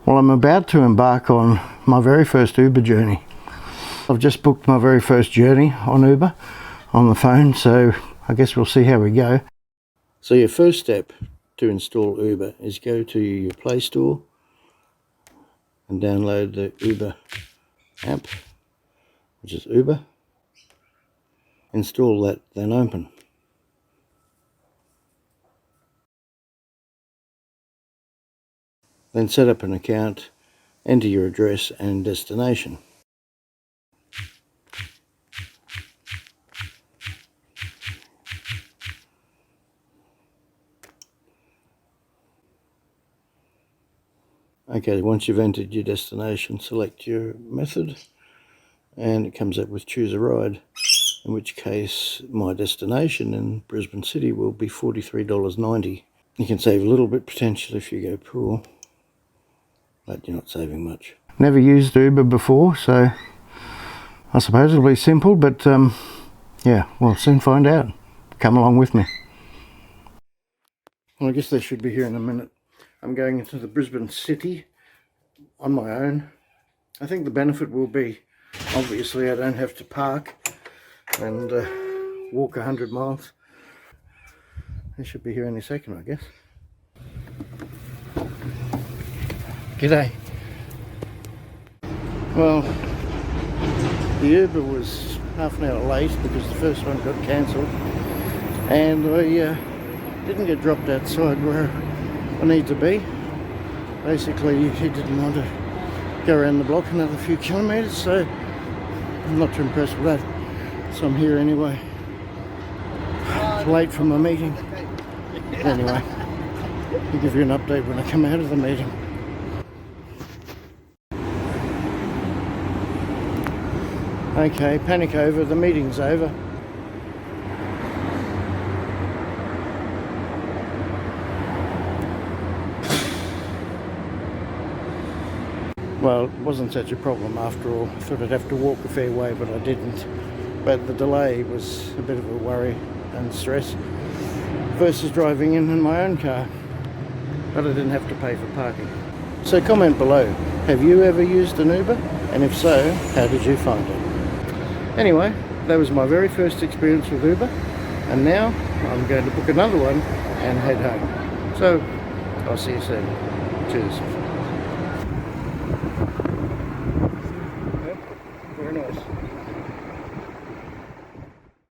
Well, I'm about to embark on my very first Uber journey. I've just booked my very first journey on Uber on the phone, so I guess we'll see how we go. So your first step to install Uber is go to your Play Store and download the Uber app, which is Uber. Install that, then open. Then set up an account, enter your address and destination. Okay, once you've entered your destination, select your method and it comes up with choose a ride, in which case my destination in Brisbane City will be $43.90. You can save a little bit potentially if you go pool, but you're not saving much. Never used Uber before, so I suppose it'll be simple, but yeah, we'll soon find out. Come along with me. Well, I guess they should be here in a minute. I'm going into the Brisbane City on my own. I think the benefit will be, obviously I don't have to park and walk 100 miles. They should be here any second, I guess. G'day. Well, the Uber was half an hour late because the first one got cancelled, and I didn't get dropped outside where I need to be. Basically, he didn't want to go around the block another few kilometres, so I'm not too impressed with that. So I'm here anyway. Late for my meeting. Anyway, I'll give you an update when I come out of the meeting. Okay, panic over, the meeting's over. Well, it wasn't such a problem after all. I thought I'd have to walk a fair way, but I didn't. But the delay was a bit of a worry and stress versus driving in my own car. But I didn't have to pay for parking. So comment below, have you ever used an Uber? And if so, how did you find it? Anyway, that was my very first experience with Uber, and now I'm going to book another one and head home. So I'll see you soon. Cheers.